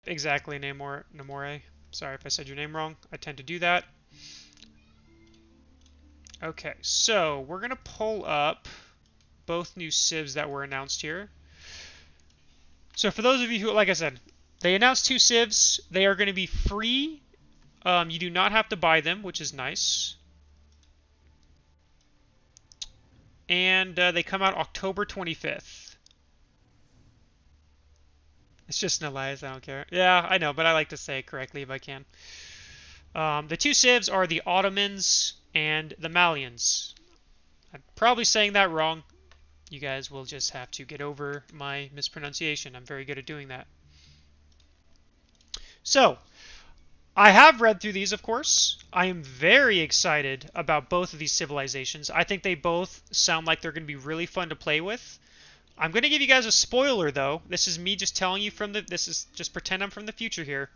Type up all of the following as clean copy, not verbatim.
exactly, Namore. Sorry if I said your name wrong. I tend to do that. Okay, so we're going to pull up both new civs that were announced here. So for those of you who, like I said, they announced 2 civs. They are going to be free. You do not have to buy them, which is nice. And they come out October 25th. It's just an Elias, I don't care. Yeah, I know, but I like to say it correctly if I can. The 2 civs are the Ottomans and the Malians. I'm probably saying that wrong. You guys will just have to get over my mispronunciation. I'm very good at doing that. So, I have read through these, of course. I am very excited about both of these civilizations. I think they both sound like they're going to be really fun to play with. I'm going to give you guys a spoiler, though. This is me just telling you from the... This is just pretend I'm from the future here.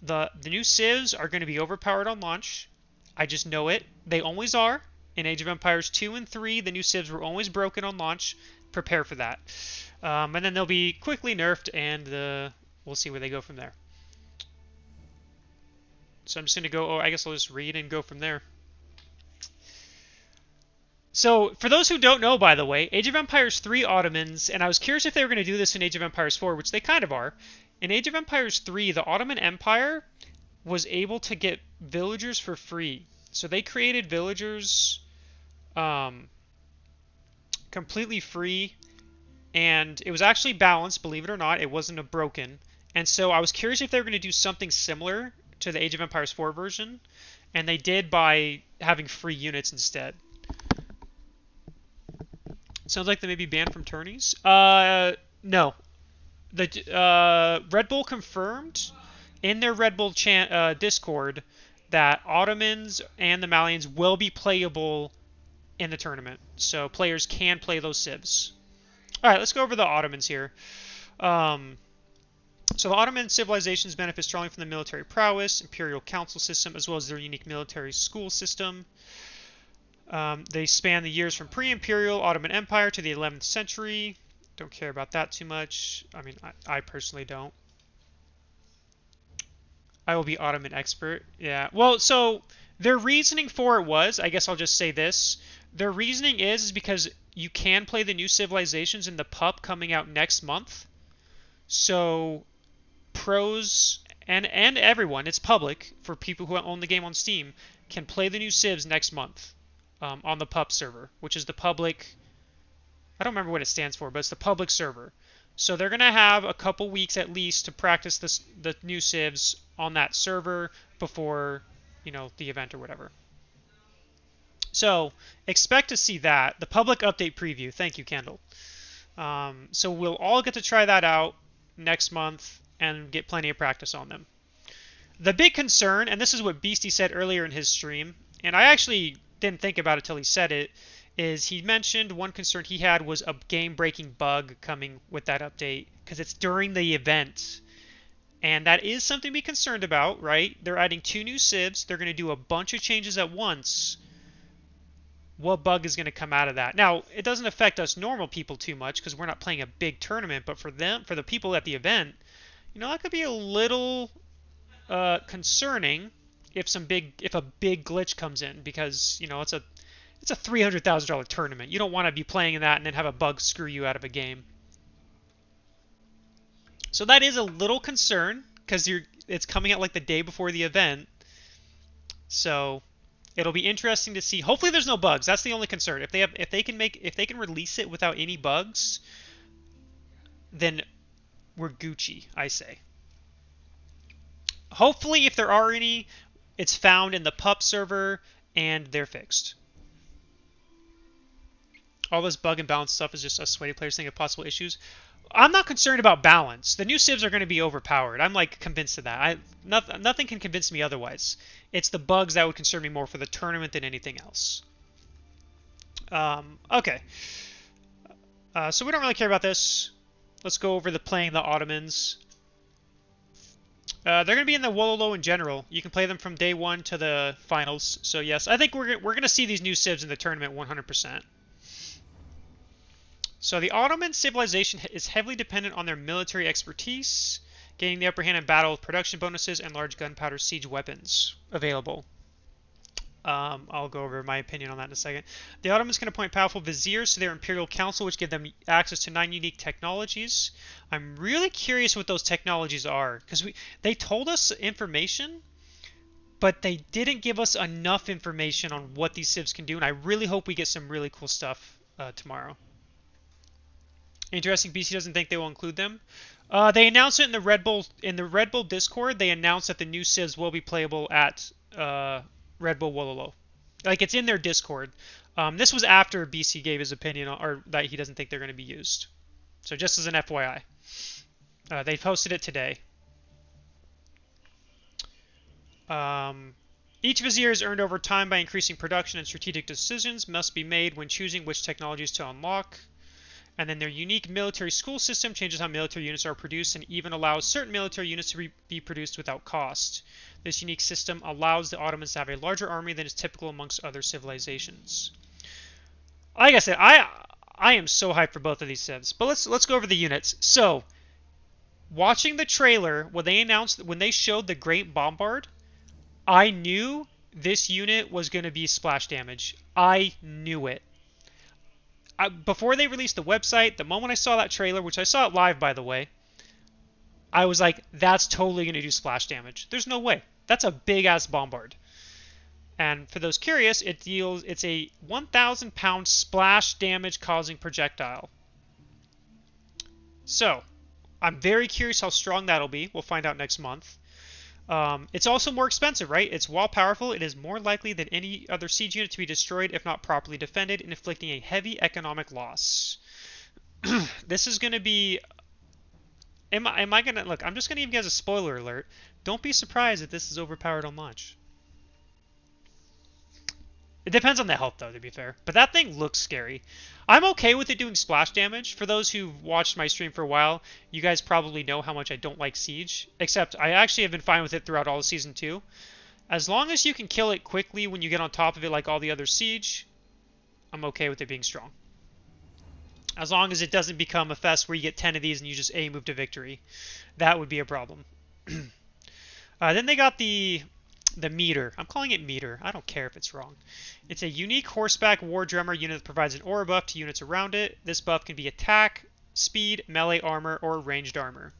The new civs are going to be overpowered on launch. I just know it. They always are. In Age of Empires 2 and 3, the new civs were always broken on launch. Prepare for that. And then they'll be quickly nerfed, and we'll see where they go from there. So I'm just going to go... Oh, I guess I'll just read and go from there. So, for those who don't know, by the way, Age of Empires 3 Ottomans, and I was curious if they were going to do this in Age of Empires 4, which they kind of are. In Age of Empires 3, the Ottoman Empire was able to get villagers for free. So they created villagers completely free, and it was actually balanced, believe it or not. It wasn't a broken. And so I was curious if they were going to do something similar to the Age of Empires 4 version, and they did by having free units instead. Sounds like they may be banned from tourneys. No. The Red Bull confirmed in their Red Bull Discord that Ottomans and the Malians will be playable in the tournament. So players can play those civs. Alright, let's go over the Ottomans here. So the Ottoman civilizations benefit strongly from the military prowess, imperial council system, as well as their unique military school system. They span the years from pre-imperial Ottoman Empire to the 11th century. Don't care about that too much. I mean, I personally don't. I will be Ottoman expert. Yeah. Well, so their reasoning for it was, I guess I'll just say this. Their reasoning is because you can play the new civilizations in the pup coming out next month. So pros and everyone, it's public for people who own the game on Steam, can play the new civs next month on the pup server, which is the public... I don't remember what it stands for, but it's the public server. So they're going to have a couple weeks at least to practice the new civs on that server before, the event or whatever. So expect to see that. The public update preview. Thank you, Kendall. So we'll all get to try that out next month and get plenty of practice on them. The big concern, and this is what Beastie said earlier in his stream, and I actually didn't think about it till he said it, is he mentioned one concern he had was a game-breaking bug coming with that update because it's during the event. And that is something to be concerned about, right? They're adding 2 new civs. They're going to do a bunch of changes at once. What bug is going to come out of that? Now, it doesn't affect us normal people too much because we're not playing a big tournament, but for the people at the event, that could be a little concerning if a big glitch comes in because, it's a $300,000 tournament. You don't want to be playing in that and then have a bug screw you out of a game. So that is a little concern because it's coming out like the day before the event. So it'll be interesting to see. Hopefully there's no bugs. That's the only concern. If they can release it without any bugs, then we're Gucci, I say. Hopefully if there are any, it's found in the pup server and they're fixed. All this bug and balance stuff is just us sweaty players thinking of possible issues. I'm not concerned about balance. The new civs are going to be overpowered. I'm convinced of that. Nothing can convince me otherwise. It's the bugs that would concern me more for the tournament than anything else. Okay. So we don't really care about this. Let's go over playing the Ottomans. They're going to be in the Wololo in general. You can play them from day 1 to the finals. So yes, I think we're going to see these new civs in the tournament 100%. So the Ottoman civilization is heavily dependent on their military expertise gaining the upper hand in battle with production bonuses and large gunpowder siege weapons available. I'll go over my opinion on that in a second. The Ottomans can appoint powerful viziers to their imperial council, which give them access to 9 unique technologies. I'm really curious what those technologies are, because they told us information, but they didn't give us enough information on what these civs can do, and I really hope we get some really cool stuff tomorrow. Interesting. BC doesn't think they will include them. They announced it in the Red Bull Discord. They announced that the new civs will be playable at Red Bull Wololo. Like, it's in their Discord. This was after BC gave his opinion, or that he doesn't think they're going to be used. So just as an FYI. They posted it today. Each vizier is earned over time by increasing production, and strategic decisions must be made when choosing which technologies to unlock. And then their unique military school system changes how military units are produced and even allows certain military units to be produced without cost. This unique system allows the Ottomans to have a larger army than is typical amongst other civilizations. Like I said, I am so hyped for both of these civs. But let's go over the units. So, watching the trailer when they showed the Great Bombard, I knew this unit was going to be splash damage. I knew it. Before they released the website, the moment I saw that trailer, which I saw it live, by the way, I was like, that's totally going to do splash damage. There's no way. That's a big-ass bombard. And for those curious, it's a 1,000-pound splash damage-causing projectile. So, I'm very curious how strong that'll be. We'll find out next month. It's also more expensive, right? It's while powerful, it is more likely than any other siege unit to be destroyed if not properly defended, inflicting a heavy economic loss. This is going to be... Am I going to... Look, I'm just going to give you guys a spoiler alert. Don't be surprised if this is overpowered on launch. It depends on the health, though, to be fair. But that thing looks scary. I'm okay with it doing splash damage. For those who've watched my stream for a while, you guys probably know how much I don't like Siege. Except I actually have been fine with it throughout all of Season 2. As long as you can kill it quickly when you get on top of it like all the other Siege, I'm okay with it being strong. As long as it doesn't become a fest where you get 10 of these and you just A move to victory. That would be a problem. Then they got the meter. I'm calling it meter. I don't care if it's wrong. It's a unique horseback war drummer unit that provides an aura buff to units around it. This buff can be attack, speed, melee armor, or ranged armor.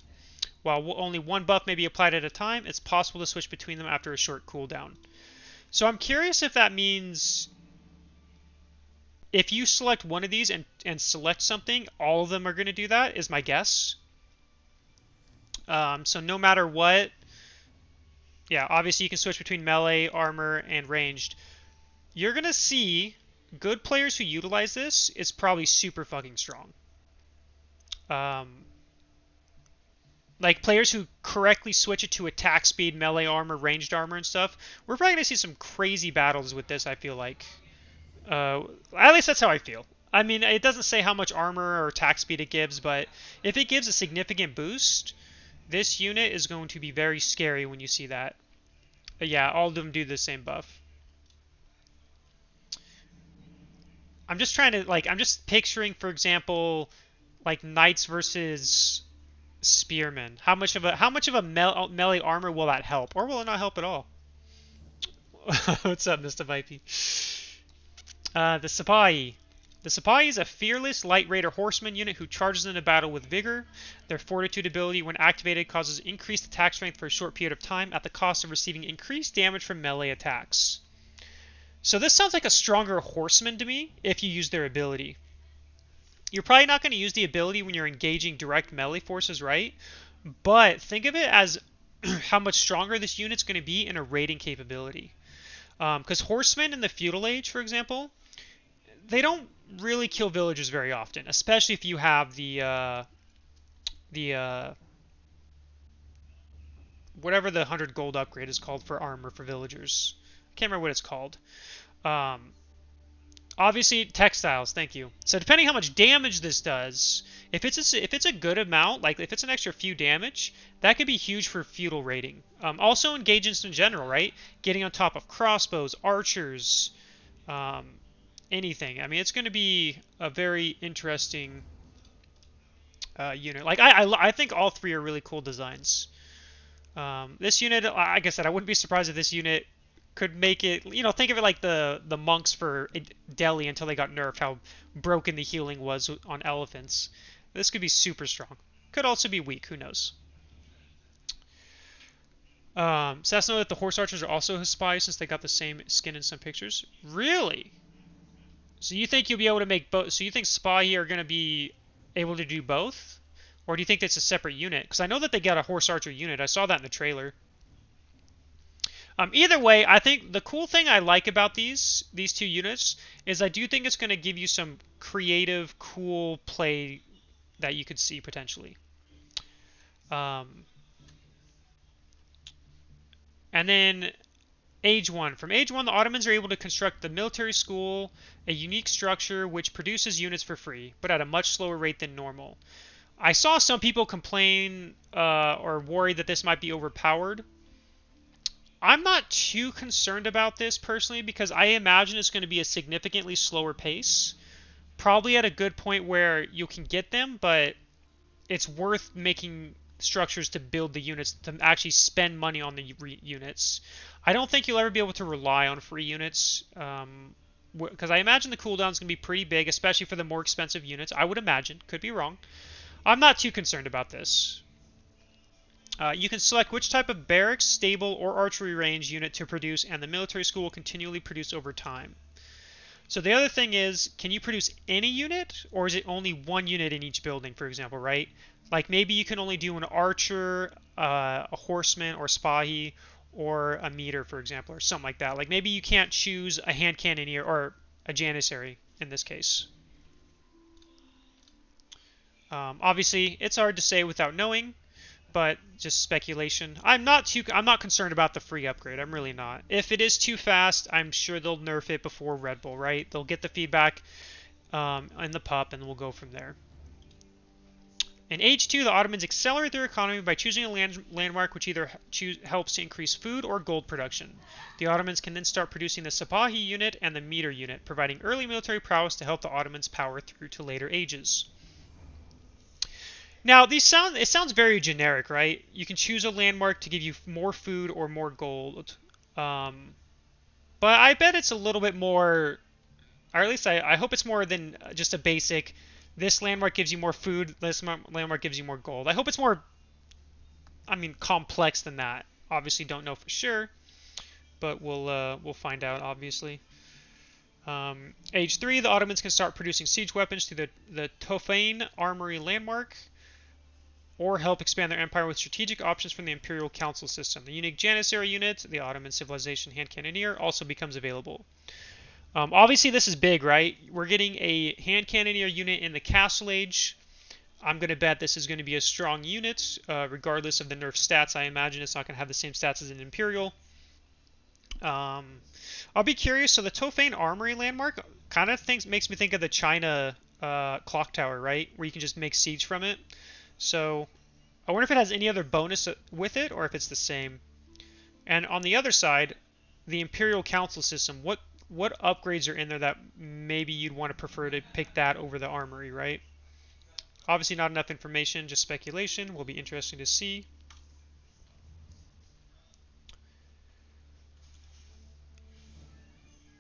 While only one buff may be applied at a time, it's possible to switch between them after a short cooldown. So I'm curious if that means if you select one of these and select something, all of them are going to do that, is my guess. So no matter what, yeah, obviously you can switch between melee, armor, and ranged. You're going to see good players who utilize this is probably super fucking strong. Like players who correctly switch it to attack speed, melee armor, ranged armor, and stuff. We're probably going to see some crazy battles with this, I feel like. At least that's how I feel. I mean, it doesn't say how much armor or attack speed it gives, but if it gives a significant boost, this unit is going to be very scary when you see that. But yeah, all of them do the same buff. I'm just trying to, like, I'm just picturing, for example, like knights versus spearmen. How much of a melee armor will that help, or will it not help at all? What's up, Mr. Vipey? The Sipahi. The Sipahi is a fearless light raider horseman unit who charges into battle with vigor. Their fortitude ability, when activated, causes increased attack strength for a short period of time at the cost of receiving increased damage from melee attacks. So this sounds like a stronger horseman to me if you use their ability. You're probably not going to use the ability when you're engaging direct melee forces, right? But think of it as how much stronger this unit's going to be in a raiding capability. Because horsemen in the feudal age, for example, they don't really kill villagers very often, especially if you have the whatever the 100 gold upgrade is called for armor for villagers. I can't remember what it's called. Obviously, textiles. Thank you. So depending how much damage this does, if it's a good amount, like if it's an extra few damage, that could be huge for feudal raiding. Also engagements in general, right? Getting on top of crossbows, archers, anything. I mean, it's going to be a very interesting unit. Like I think all three are really cool designs. This unit, like I said, I wouldn't be surprised if this unit could make it. You know, think of it like the monks for Delhi until they got nerfed. How broken the healing was on elephants. This could be super strong. Could also be weak. Who knows? So that's know that the horse archers are also his spies since they got the same skin in some pictures. Really? So you think you'll be able to make both? So you think spy are going to be able to do both? Or do you think it's a separate unit? Because I know that they got a horse archer unit. I saw that in the trailer. Either way, I think the cool thing I like about these two units is I do think it's going to give you some creative, cool play that you could see potentially. Um, and then Age 1. From Age 1, the Ottomans are able to construct the military school, a unique structure which produces units for free, but at a much slower rate than normal. I saw some people complain or worry that this might be overpowered. I'm not too concerned about this personally because I imagine it's going to be a significantly slower pace. Probably at a good point where you can get them, but it's worth making structures to build the units to actually spend money on the units. I don't think you'll ever be able to rely on free units because I imagine the cooldown is going to be pretty big, especially for the more expensive units. I would imagine. Could be wrong. I'm not too concerned about this. You can select which type of barracks, stable, or archery range unit to produce, and the military school will continually produce over time. So the other thing is, can you produce any unit, or is it only one unit in each building, for example, right? Like maybe you can only do an archer, a horseman, or spahi, or a meter, for example, or something like that. Like maybe you can't choose a hand cannoneer or a janissary in this case. Obviously, it's hard to say without knowing, but just speculation. I'm not concerned about the free upgrade. I'm really not. If it is too fast, I'm sure they'll nerf it before Red Bull, right? They'll get the feedback in the pup, and we'll go from there. In Age 2, the Ottomans accelerate their economy by choosing a landmark which either helps to increase food or gold production. The Ottomans can then start producing the Sipahi unit and the meter unit, providing early military prowess to help the Ottomans power through to later ages. Now, it sounds very generic, right? You can choose a landmark to give you more food or more gold. But I bet it's a little bit more, or at least I hope it's more than just a basic, this landmark gives you more food, this landmark gives you more gold. I hope it's more, complex than that. Obviously don't know for sure, but we'll find out, obviously. Age 3, the Ottomans can start producing siege weapons through the Tofane Armory landmark, or help expand their empire with strategic options from the Imperial Council system. The unique Janissary unit, the Ottoman Civilization Hand Cannoneer, also becomes available. Obviously, this is big, right? We're getting a Hand Cannoneer unit in the Castle Age. I'm going to bet this is going to be a strong unit, regardless of the nerf stats. I imagine it's not going to have the same stats as an Imperial. I'll be curious. So the Tofane Armory landmark kind of makes me think of the China clock tower, right? Where you can just make siege from it. So I wonder if it has any other bonus with it or if it's the same. And on the other side, the Imperial Council system, what upgrades are in there that maybe you'd want to prefer to pick that over the armory, right? Obviously not enough information, just speculation. Will be interesting to see.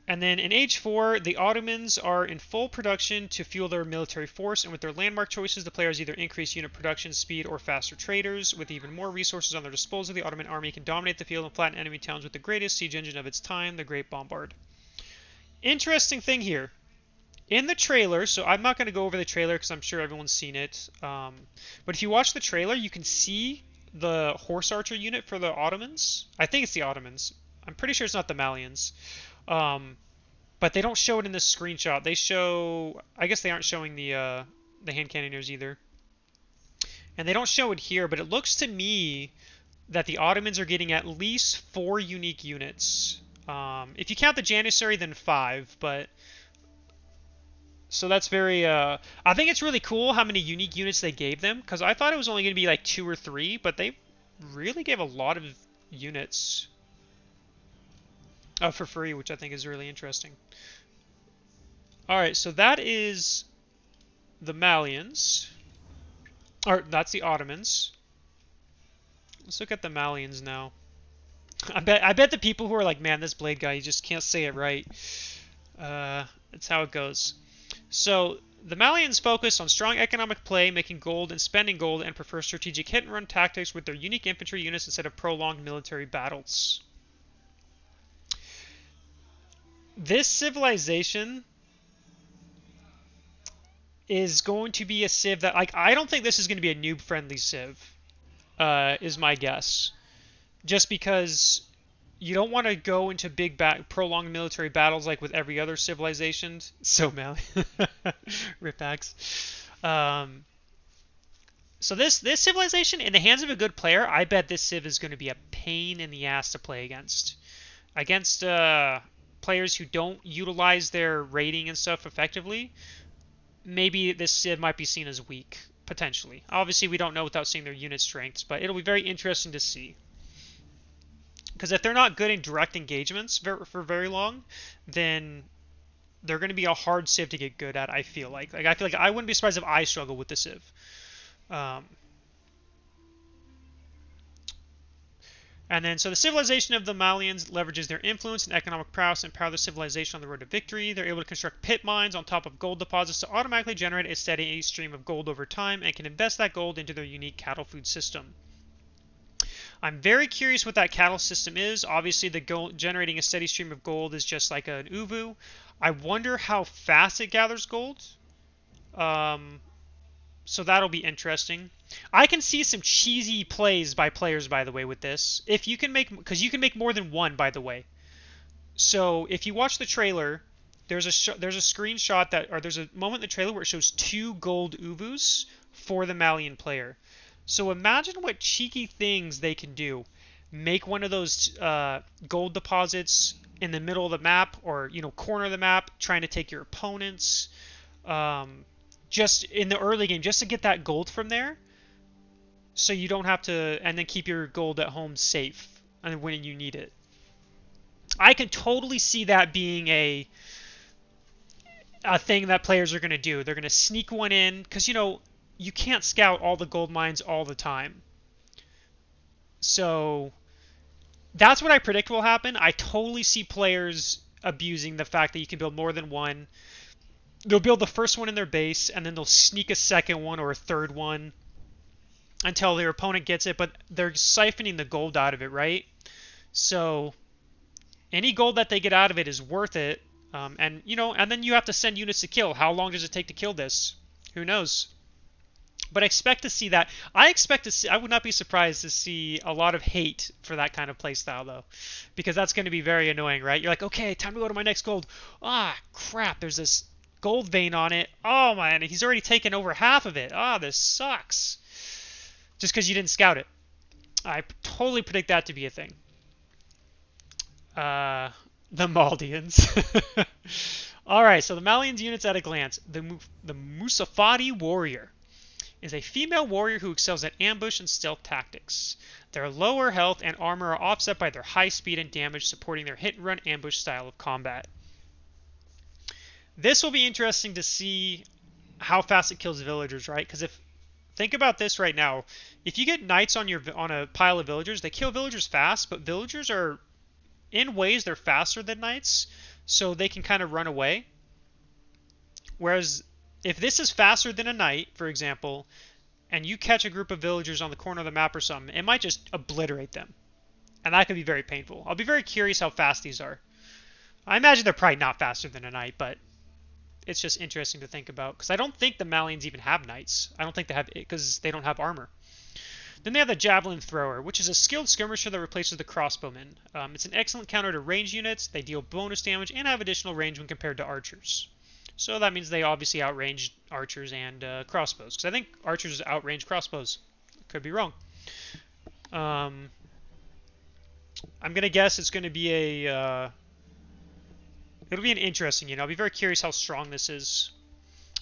And then in Age 4, the Ottomans are in full production to fuel their military force, and with their landmark choices, the players either increase unit production speed or faster traders. With even more resources on their disposal, the Ottoman army can dominate the field and flatten enemy towns with the greatest siege engine of its time, the Great Bombard. Interesting thing here. In the trailer, so I'm not going to go over the trailer because I'm sure everyone's seen it, but if you watch the trailer, you can see the horse archer unit for the Ottomans. I think it's the Ottomans. I'm pretty sure it's not the Malians. But they don't show it in this screenshot. They show, I guess they aren't showing the hand cannoneers either. And they don't show it here, but it looks to me that the Ottomans are getting at least 4 unique units. If you count the Janissary, then 5, but so that's very, I think it's really cool how many unique units they gave them, because I thought it was only going to be like 2 or 3, but they really gave a lot of units for free, which I think is really interesting. Alright, so that is the Malians. Or that's the Ottomans. Let's look at the Malians now. I bet the people who are like, man, this Blade guy, you just can't say it right. That's how it goes. So the Malians focus on strong economic play, making gold and spending gold, and prefer strategic hit-and-run tactics with their unique infantry units instead of prolonged military battles. This civilization is going to be a civ that, like, I don't think this is going to be a noob-friendly civ, is my guess. Just because you don't want to go into big prolonged military battles like with every other civilization. So Mali, Ripax. Um, so this civilization, in the hands of a good player, I bet this civ is going to be a pain in the ass to play against. Against players who don't utilize their rating and stuff effectively, maybe this civ might be seen as weak, potentially. Obviously, we don't know without seeing their unit strengths, but it'll be very interesting to see. Because if they're not good in direct engagements for very long, then they're going to be a hard civ to get good at, I feel like. I feel like I wouldn't be surprised if I struggle with the civ. And then, so the civilization of the Malians leverages their influence and economic prowess and power their civilization on the road to victory. They're able to construct pit mines on top of gold deposits to automatically generate a steady stream of gold over time and can invest that gold into their unique cattle food system. I'm very curious what that cattle system is. Obviously, the gold, generating a steady stream of gold is just like an uvu. I wonder how fast it gathers gold. So that'll be interesting. I can see some cheesy plays by players, by the way, with this. If you can make, because you can make more than one, by the way. So if you watch the trailer, there's a screenshot that, or there's a moment in the trailer where it shows 2 gold uvus for the Malian player. So imagine what cheeky things they can do. Make one of those gold deposits in the middle of the map, or corner of the map, trying to take your opponents. Just in the early game, just to get that gold from there, so you don't have to, and then keep your gold at home safe, and when you need it. I can totally see that being a thing that players are going to do. They're going to sneak one in, because you can't scout all the gold mines all the time. So that's what I predict will happen. I totally see players abusing the fact that you can build more than one. They'll build the first one in their base, and then they'll sneak a second one or a third one until their opponent gets it, but they're siphoning the gold out of it, right? So any gold that they get out of it is worth it. And then you have to send units to kill. How long does it take to kill this? Who knows? But I expect to see that. I would not be surprised to see a lot of hate for that kind of playstyle, though. Because that's going to be very annoying, right? You're like, okay, time to go to my next gold. Ah, crap, there's this gold vein on it. Oh, man, he's already taken over half of it. Ah, this sucks. Just because you didn't scout it. I totally predict that to be a thing. The Maldians. Alright, so the Malians units at a glance. The Musafati Warrior is a female warrior who excels at ambush and stealth tactics. Their lower health and armor are offset by their high speed and damage, supporting their hit-and-run ambush style of combat. This will be interesting to see how fast it kills villagers, right? Because think about this right now. If you get knights on a pile of villagers, they kill villagers fast, but villagers are, in ways, they're faster than knights, so they can kind of run away. Whereas if this is faster than a knight, for example, and you catch a group of villagers on the corner of the map or something, it might just obliterate them. And that could be very painful. I'll be very curious how fast these are. I imagine they're probably not faster than a knight, but it's just interesting to think about. Because I don't think the Malians even have knights. I don't think they have it, because they don't have armor. Then they have the Javelin Thrower, which is a skilled skirmisher that replaces the crossbowman. It's an excellent counter to range units. They deal bonus damage and have additional range when compared to archers. So that means they obviously outrange archers and crossbows. Because I think archers outrange crossbows. Could be wrong. I'm going to guess it's going to be it'll be an interesting, I'll be very curious how strong this is.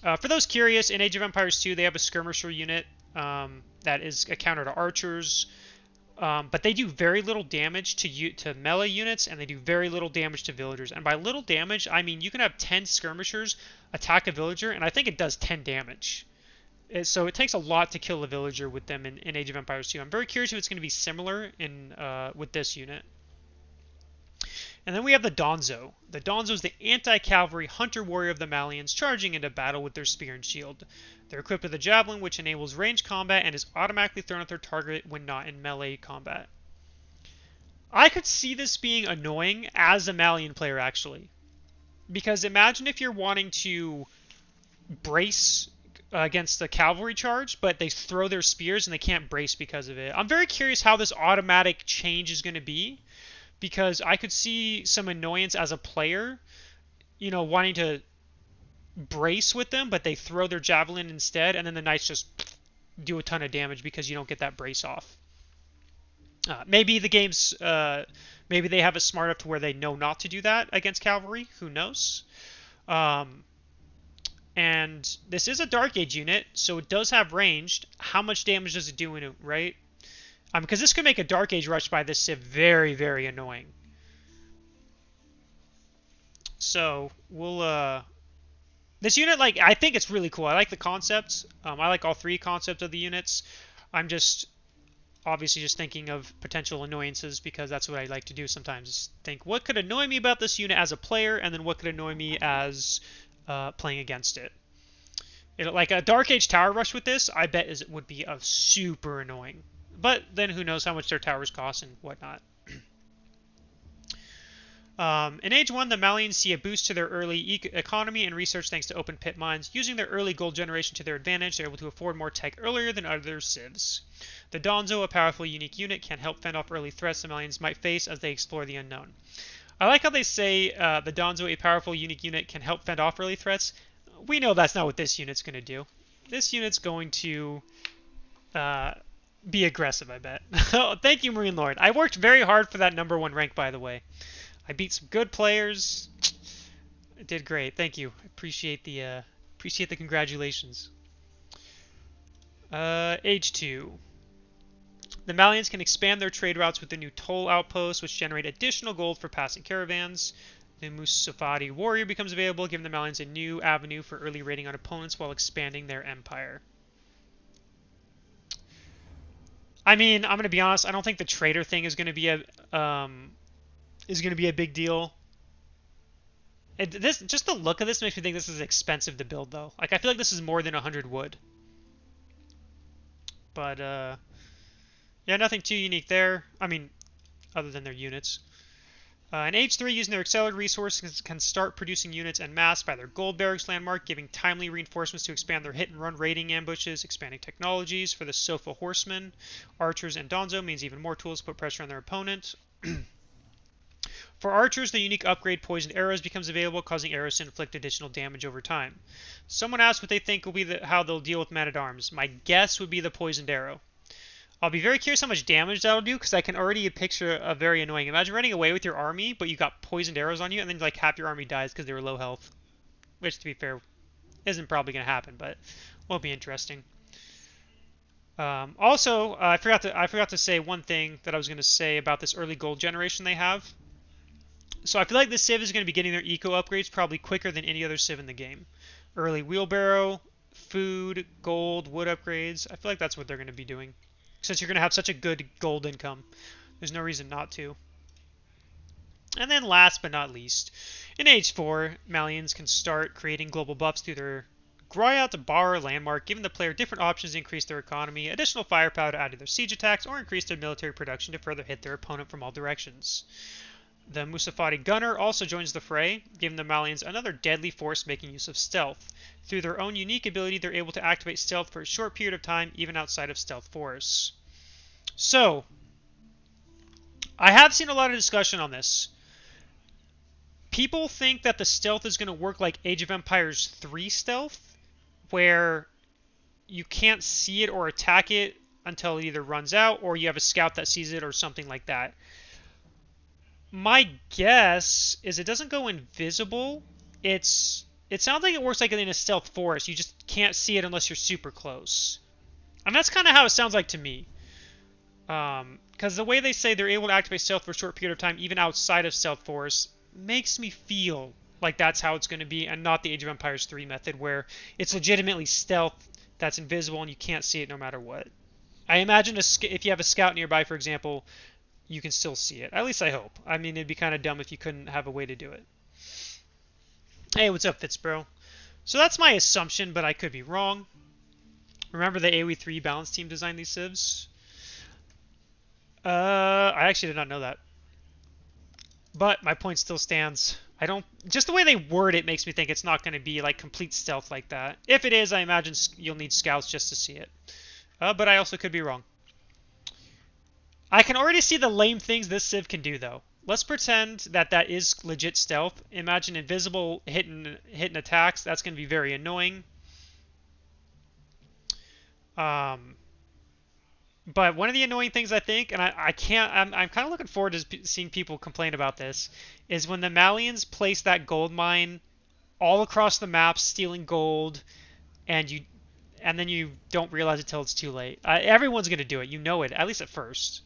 For those curious, in Age of Empires 2, they have a skirmisher unit that is a counter to archers. But they do very little damage to melee units, and they do very little damage to villagers. And by little damage, I mean you can have 10 skirmishers attack a villager, and I think it does 10 damage. So it takes a lot to kill a villager with them in Age of Empires 2. I'm very curious if it's going to be similar in with this unit. And then we have the Donzo. The Donzo is the anti-cavalry hunter warrior of the Malians, charging into battle with their spear and shield. They're equipped with a javelin, which enables ranged combat and is automatically thrown at their target when not in melee combat. I could see this being annoying as a Malian player, actually. Because imagine if you're wanting to brace against the cavalry charge, but they throw their spears and they can't brace because of it. I'm very curious how this automatic change is going to be, because I could see some annoyance as a player, wanting to brace with them, but they throw their javelin instead, and then the knights just do a ton of damage because you don't get that brace off. Maybe the game's, maybe they have it smart enough to where they know not to do that against cavalry. Who knows? And this is a Dark Age unit, so it does have ranged. How much damage does it do in it, right? Because this could make a Dark Age rush by this civ very, very annoying. So we'll this unit, I think it's really cool. I like the concept. I like all three concepts of the units. I'm just obviously just thinking of potential annoyances because that's what I like to do sometimes. Is think what could annoy me about this unit as a player, and then what could annoy me as playing against it. Like a Dark Age tower rush with this, I bet it would be super annoying. But then who knows how much their towers cost and whatnot. In Age 1, the Malians see a boost to their early economy and research thanks to open pit mines. Using their early gold generation to their advantage, they're able to afford more tech earlier than other civs. The Donzo, a powerful, unique unit, can help fend off early threats the Malians might face as they explore the unknown. I like how they say the Donzo, a powerful, unique unit, can help fend off early threats. We know that's not what this unit's going to do. This unit's going to be aggressive, I bet. Oh, thank you, Marine Lord. I worked very hard for that #1 rank, by the way. I beat some good players. I did great. Thank you. I appreciate the congratulations. Age 2. The Malians can expand their trade routes with the new toll outposts, which generate additional gold for passing caravans. The Musafati warrior becomes available, giving the Malians a new avenue for early raiding on opponents while expanding their empire. I mean, I'm going to be honest. I don't think the trader thing is going to be a big deal. Just the look of this makes me think this is expensive to build, though. I feel like this is more than 100 wood. But yeah, nothing too unique there. I mean, other than their units. In Age 3, using their accelerated resources, can start producing units en masse by their gold barracks landmark, giving timely reinforcements to expand their hit-and-run raiding ambushes. Expanding technologies for the Sofa horsemen, archers, and Donzo means even more tools to put pressure on their opponent. For archers, the unique upgrade Poisoned Arrows becomes available, causing arrows to inflict additional damage over time. Someone asked what they think will be how they'll deal with Man-at-Arms. My guess would be the Poisoned Arrow. I'll be very curious how much damage that'll do, because I can already picture a very annoying. Imagine running away with your army, but you got poisoned arrows on you, and then half your army dies because they were low health. Which, to be fair, isn't probably going to happen, but will be interesting. Also, I forgot to say one thing that I was going to say about this early gold generation they have. So I feel like this civ is going to be getting their eco upgrades probably quicker than any other civ in the game. Early wheelbarrow, food, gold, wood upgrades. I feel like that's what they're going to be doing. Since you're going to have such a good gold income, there's no reason not to. And then last but not least, in Age 4, Malians can start creating global buffs through their Grayat Bar landmark, giving the player different options to increase their economy, additional firepower to add to their siege attacks, or increase their military production to further hit their opponent from all directions. The Musafati Gunner also joins the fray, giving the Malians another deadly force making use of stealth. Through their own unique ability, they're able to activate stealth for a short period of time, even outside of stealth force. So, I have seen a lot of discussion on this. People think that the stealth is going to work like Age of Empires 3 stealth, where you can't see it or attack it until it either runs out, or you have a scout that sees it, or something like that. My guess is it doesn't go invisible. It sounds like it works like in a stealth forest. You just can't see it unless you're super close. And that's kind of how it sounds like to me. Because the way they say they're able to activate stealth for a short period of time, even outside of stealth forest, makes me feel like that's how it's going to be, and not the Age of Empires 3 method, where it's legitimately stealth that's invisible and you can't see it no matter what. I imagine if you have a scout nearby, for example, you can still see it. At least I hope. I mean, it'd be kind of dumb if you couldn't have a way to do it. Hey, what's up, Fitzbro? So that's my assumption, but I could be wrong. Remember the AOE3 balance team designed these civs? I actually did not know that. But my point still stands. I don't... Just the way they word it makes me think it's not going to be like complete stealth like that. If it is, I imagine you'll need scouts just to see it. But I also could be wrong. I can already see the lame things this civ can do, though. Let's pretend that that is legit stealth. Imagine invisible hitting attacks. That's going to be very annoying. But one of the annoying things I think, and I can't, I'm kind of looking forward to seeing people complain about this, is when the Malians place that gold mine all across the map, stealing gold, and then you don't realize it till it's too late. Everyone's going to do it. You know it, at least at first.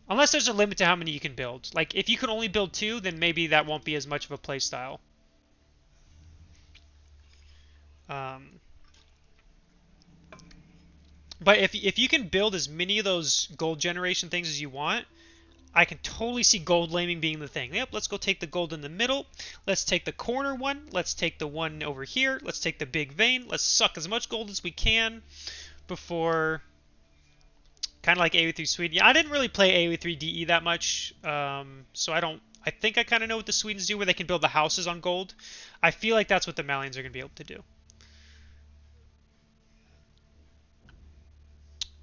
Unless there's a limit to how many you can build. Like, if you can only build 2, then maybe that won't be as much of a play style. But if you can build as many of those gold generation things as you want, I can totally see gold laming being the thing. Yep, let's go take the gold in the middle. Let's take the corner one. Let's take the one over here. Let's take the big vein. Let's suck as much gold as we can before... Kind of like AOE3 Sweden. Yeah, I didn't really play AOE3 DE that much, so I don't... I think I kind of know what the Swedes do where they can build the houses on gold. I feel like that's what the Malians are going to be able to do.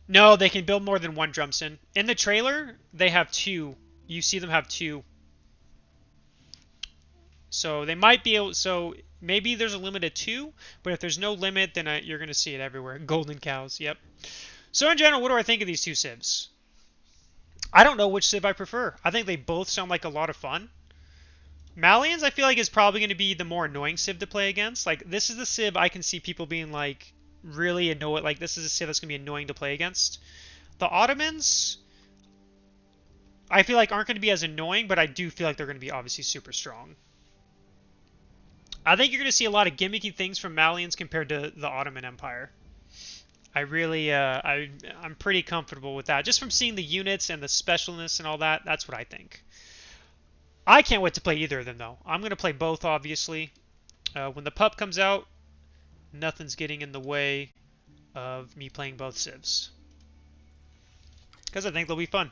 No, they can build more than one drumson. In the trailer, they have 2. You see them have 2. So they might be able... So maybe there's a limit of 2, but if there's no limit, then you're going to see it everywhere. Golden cows, yep. So in general, what do I think of these two civs? I don't know which civ I prefer. I think they both sound like a lot of fun. Malians, I feel like, is probably going to be the more annoying civ to play against. Like, this is the civ I can see people being, like, really annoyed. Like, this is a civ that's going to be annoying to play against. The Ottomans, I feel like, aren't going to be as annoying, but I do feel like they're going to be obviously super strong. I think you're going to see a lot of gimmicky things from Malians compared to the Ottoman Empire. I really, I'm pretty comfortable with that. Just from seeing the units and the specialness and all that, that's what I think. I can't wait to play either of them, though. I'm going to play both, obviously. When the pup comes out, nothing's getting in the way of me playing both civs. Because I think they'll be fun.